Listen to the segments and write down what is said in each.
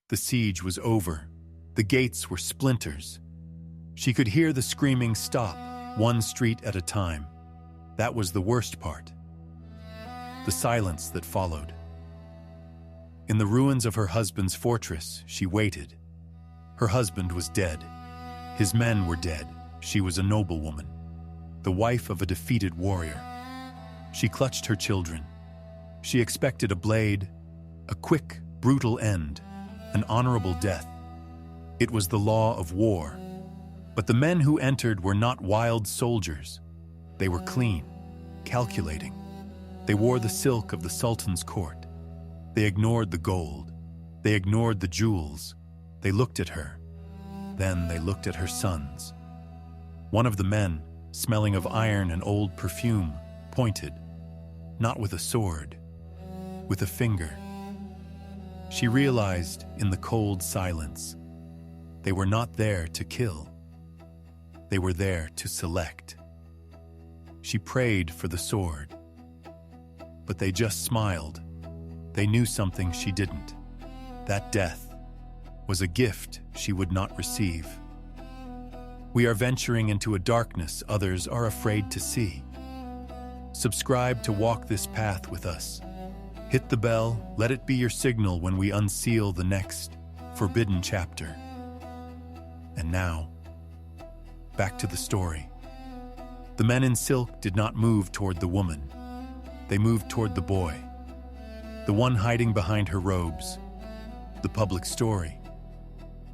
The siege was over. The gates were splinters. She could hear the screaming stop, one street at a time. That was the worst part. The silence that followed. In the ruins of her husband's fortress, she waited. Her husband was dead. His men were dead. She was a noblewoman, the wife of a defeated warrior. She clutched her children. She expected a blade, a quick, brutal end, an honorable death. It was the law of war. But the men who entered were not wild soldiers. They were clean, calculating. They wore the silk of the Sultan's court. They ignored the gold. They ignored the jewels. They looked at her. Then they looked at her sons. One of the men, smelling of iron and old perfume, pointed, not with a sword, with a finger. She realized in the cold silence, they were not there to kill. They were there to select. She prayed for the sword, but they just smiled. They knew something she didn't. That death was a gift she would not receive. We are venturing into a darkness others are afraid to see. Subscribe to walk this path with us. Hit the bell, let it be your signal when we unseal the next forbidden chapter. And now, back to the story. The men in silk did not move toward the woman. They moved toward the boy, the one hiding behind her robes, the public story,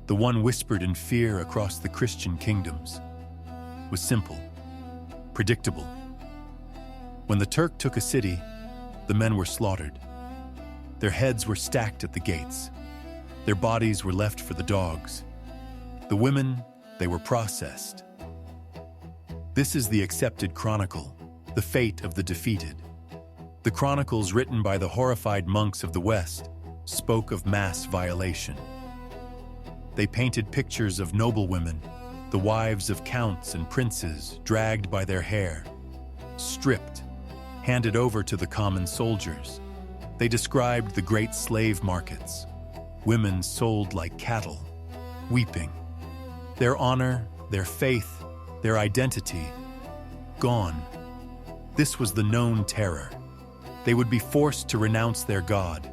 the one whispered in fear across the Christian kingdoms, was simple, predictable. When the Turk took a city, the men were slaughtered. Their heads were stacked at the gates. Their bodies were left for the dogs. The women, they were processed. This is the accepted chronicle, the fate of the defeated. The chronicles written by the horrified monks of the West spoke of mass violation. They painted pictures of noblewomen, the wives of counts and princes dragged by their hair, stripped, handed over to the common soldiers. They described the great slave markets, women sold like cattle, weeping. Their honor, their faith, their identity, gone. This was the known terror. They would be forced to renounce their God,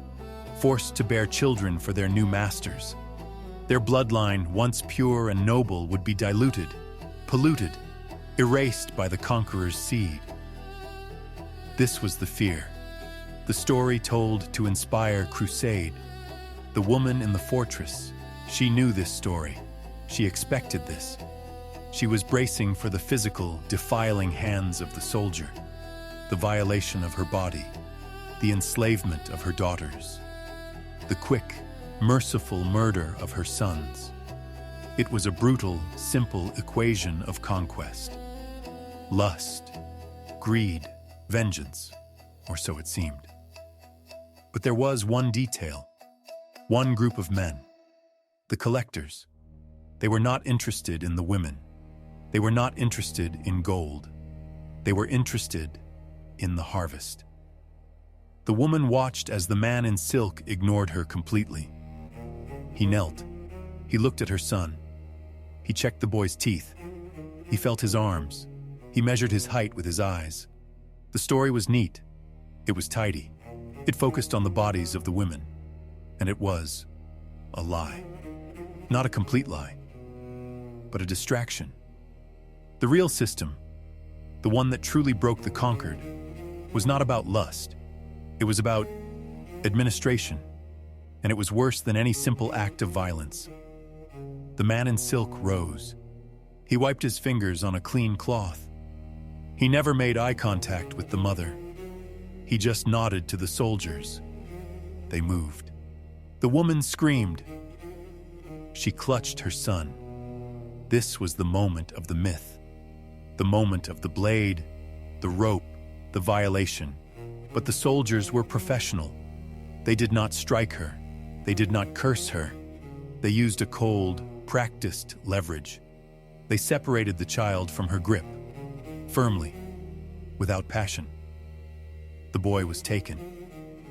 forced to bear children for their new masters. Their bloodline, once pure and noble, would be diluted, polluted, erased by the conqueror's seed. This was the fear. The story told to inspire crusade. The woman in the fortress, she knew this story. She expected this. She was bracing for the physical, defiling hands of the soldier, the violation of her body, the enslavement of her daughters, the quick, merciful murder of her sons. It was a brutal, simple equation of conquest. Lust, greed, vengeance, or so it seemed. But there was one detail, one group of men, the collectors. They were not interested in the women. They were not interested in gold. They were interested in the harvest. The woman watched as the man in silk ignored her completely. He knelt. He looked at her son. He checked the boy's teeth. He felt his arms. He measured his height with his eyes. The story was neat. It was tidy. It focused on the bodies of the women. And it was a lie. Not a complete lie, but a distraction. The real system, the one that truly broke the conquered, was not about lust. It was about administration, and it was worse than any simple act of violence. The man in silk rose. He wiped his fingers on a clean cloth. He never made eye contact with the mother. He just nodded to the soldiers. They moved. The woman screamed. She clutched her son. This was the moment of the myth, the moment of the blade, the rope, the violation. But the soldiers were professional. They did not strike her. They did not curse her. They used a cold, practiced leverage. They separated the child from her grip, firmly, without passion. The boy was taken.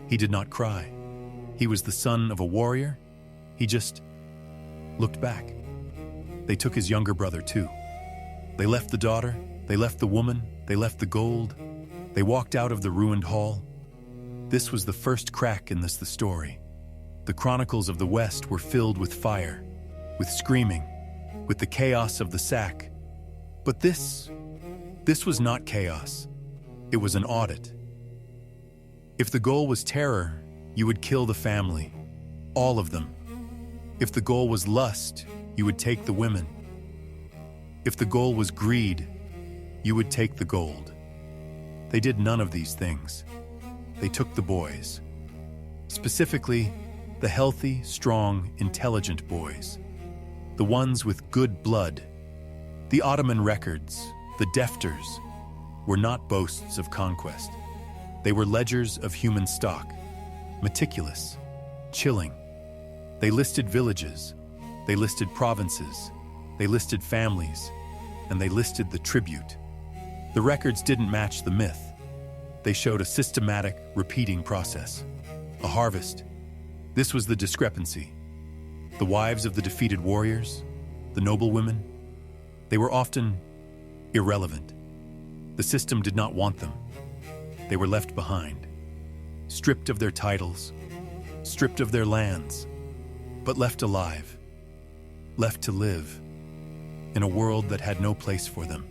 He did not cry. He was the son of a warrior, He just looked back. They took his younger brother too. They left the daughter, they left the woman, they left the gold. They walked out of the ruined hall. This was the first crack in the story. The chronicles of the West were filled with fire, with screaming, with the chaos of the sack. But this was not chaos. It was an audit. If the goal was terror, you would kill the family, all of them. If the goal was lust, you would take the women. If the goal was greed, you would take the gold. They did none of these things. They took the boys. Specifically, the healthy, strong, intelligent boys. The ones with good blood. The Ottoman records, the defters, were not boasts of conquest. They were ledgers of human stock, meticulous, chilling. They listed villages, they listed provinces, they listed families, and they listed the tribute. The records didn't match the myth. They showed a systematic, repeating process. A harvest. This was the discrepancy. The wives of the defeated warriors, the noble women, they were often irrelevant. The system did not want them. They were left behind, stripped of their titles, stripped of their lands, but left alive, left to live in a world that had no place for them.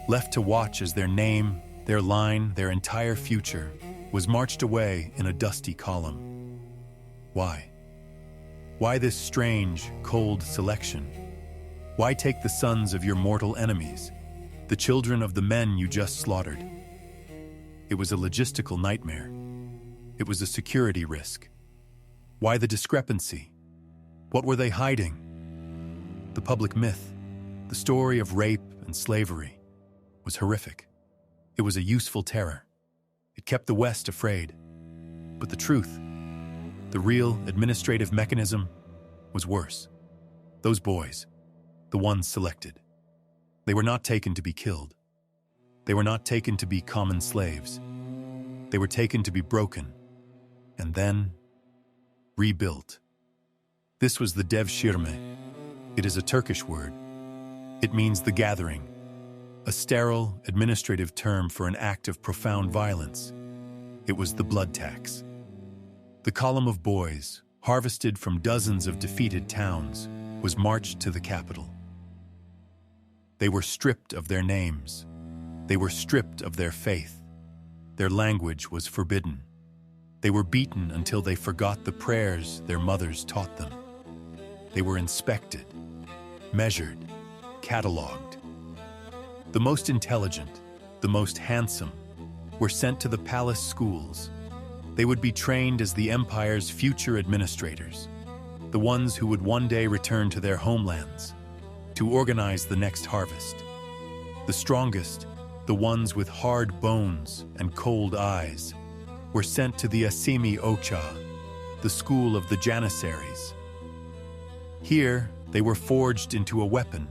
Left to watch as their name, their line, their entire future was marched away in a dusty column. Why? Why this strange, cold selection? Why take the sons of your mortal enemies, the children of the men you just slaughtered? It was a logistical nightmare. It was a security risk. Why the discrepancy? What were they hiding? The public myth, the story of rape and slavery, was horrific. It was a useful terror. It kept the West afraid. But the truth, the real administrative mechanism, was worse. Those boys, the ones selected, they were not taken to be killed. They were not taken to be common slaves. They were taken to be broken, and then rebuilt. This was the devşirme. It is a Turkish word. It means the gathering, a sterile, administrative term for an act of profound violence. It was the blood tax. The column of boys, harvested from dozens of defeated towns, was marched to the capital. They were stripped of their names. They were stripped of their faith. Their language was forbidden. They were beaten until they forgot the prayers their mothers taught them. They were inspected, measured, catalogued. The most intelligent, the most handsome, were sent to the palace schools. They would be trained as the empire's future administrators, the ones who would one day return to their homelands to organize the next harvest. The strongest, the ones with hard bones and cold eyes, were sent to the Asimi Ocha, the school of the Janissaries. Here, they were forged into a weapon.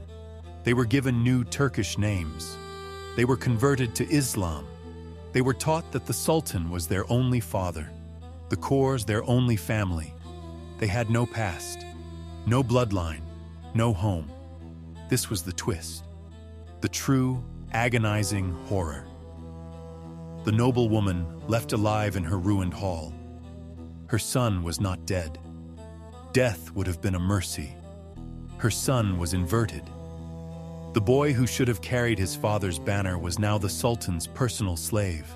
They were given new Turkish names. They were converted to Islam. They were taught that the Sultan was their only father, the Kors their only family. They had no past, no bloodline, no home. This was the twist, the true, agonizing horror. The noble woman left alive in her ruined hall. Her son was not dead. Death would have been a mercy. Her son was inverted. The boy who should have carried his father's banner was now the Sultan's personal slave,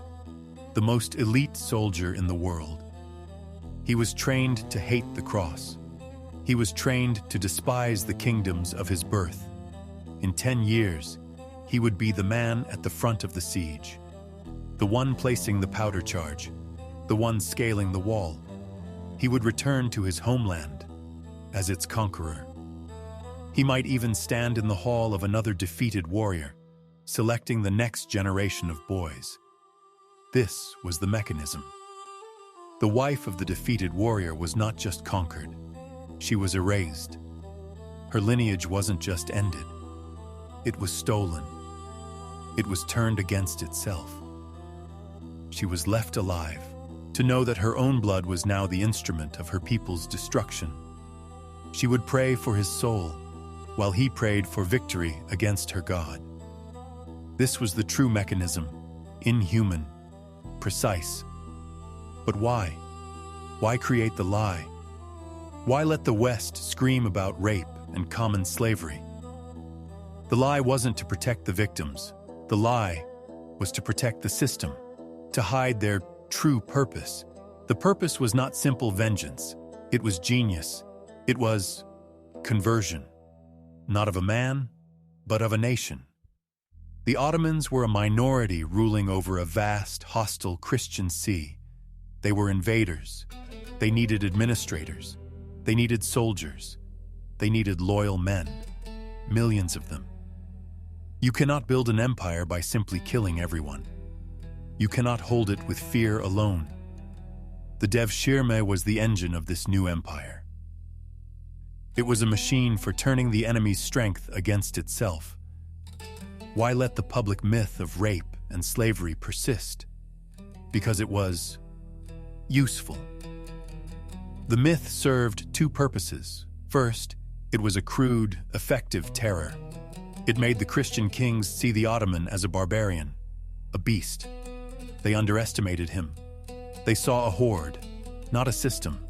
the most elite soldier in the world. He was trained to hate the cross. He was trained to despise the kingdoms of his birth. In 10 years, he would be the man at the front of the siege, the one placing the powder charge, the one scaling the wall. He would return to his homeland as its conqueror. He might even stand in the hall of another defeated warrior, selecting the next generation of boys. This was the mechanism. The wife of the defeated warrior was not just conquered, she was erased. Her lineage wasn't just ended, it was stolen. It was turned against itself. She was left alive to know that her own blood was now the instrument of her people's destruction. She would pray for his soul, while he prayed for victory against her God. This was the true mechanism, inhuman, precise. But why? Why create the lie? Why let the West scream about rape and common slavery? The lie wasn't to protect the victims. The lie was to protect the system, to hide their true purpose. The purpose was not simple vengeance. It was genius. It was conversion, not of a man, but of a nation. The Ottomans were a minority ruling over a vast, hostile Christian sea. They were invaders. They needed administrators. They needed soldiers. They needed loyal men, millions of them. You cannot build an empire by simply killing everyone. You cannot hold it with fear alone. The Devshirme was the engine of this new empire. It was a machine for turning the enemy's strength against itself. Why let the public myth of rape and slavery persist? Because it was useful. The myth served two purposes. First, it was a crude, effective terror. It made the Christian kings see the Ottoman as a barbarian, a beast. They underestimated him. They saw a horde, not a system.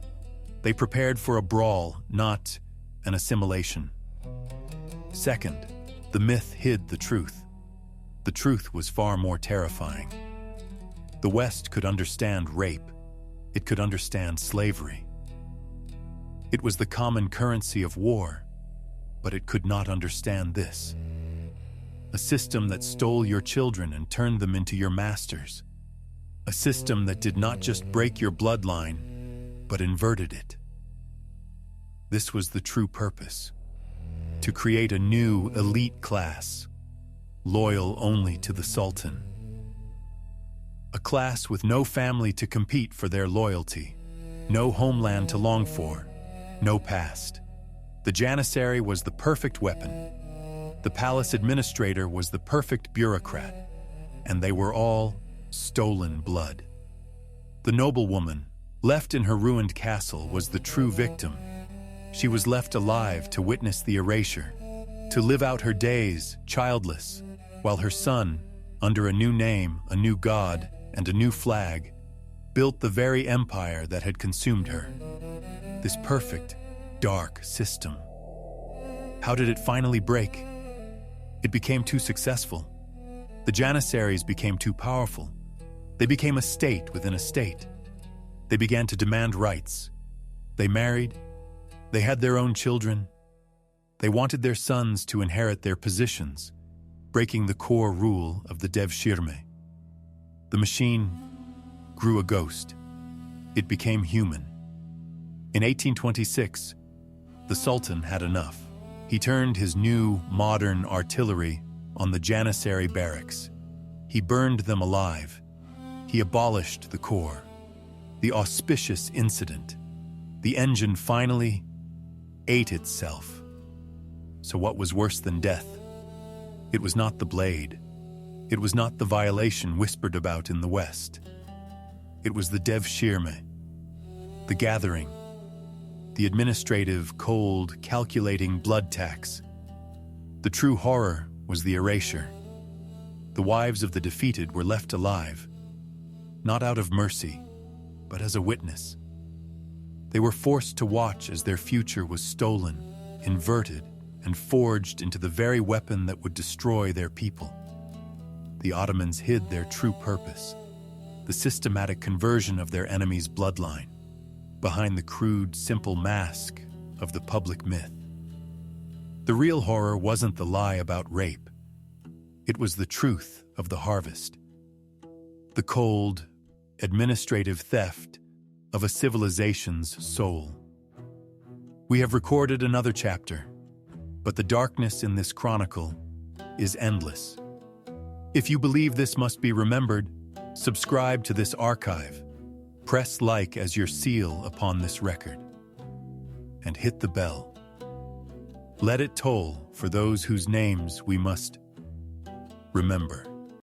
They prepared for a brawl, not an assimilation. Second, the myth hid the truth. The truth was far more terrifying. The West could understand rape. It could understand slavery. It was the common currency of war, but it could not understand this. A system that stole your children and turned them into your masters. A system that did not just break your bloodline, but inverted it. This was the true purpose: to create a new elite class, loyal only to the Sultan. A class with no family to compete for their loyalty, no homeland to long for, no past. The Janissary was the perfect weapon. The palace administrator was the perfect bureaucrat, and they were all stolen blood. The noblewoman, left in her ruined castle, was the true victim. She was left alive to witness the erasure, to live out her days childless, while her son, under a new name, a new god, and a new flag, built the very empire that had consumed her. This perfect, dark system. How did it finally break? It became too successful. The Janissaries became too powerful. They became a state within a state. They began to demand rights. They married. They had their own children. They wanted their sons to inherit their positions, breaking the core rule of the Devshirme. The machine grew a ghost. It became human. In 1826, the Sultan had enough. He turned his new, modern artillery on the Janissary barracks. He burned them alive. He abolished the core. The auspicious incident. The engine finally ate itself. So what was worse than death? It was not the blade. It was not the violation whispered about in the West. It was the Devshirme, the gathering, the administrative, cold, calculating blood tax. The true horror was the erasure. The wives of the defeated were left alive, not out of mercy, but as a witness. They were forced to watch as their future was stolen, inverted, and forged into the very weapon that would destroy their people. The Ottomans hid their true purpose, the systematic conversion of their enemy's bloodline, behind the crude, simple mask of the public myth. The real horror wasn't the lie about rape. It was the truth of the harvest. The cold, administrative theft of a civilization's soul. We have recorded another chapter, but the darkness in this chronicle is endless. If you believe this must be remembered, subscribe to this archive. Press like as your seal upon this record, and hit the bell. Let it toll for those whose names we must remember.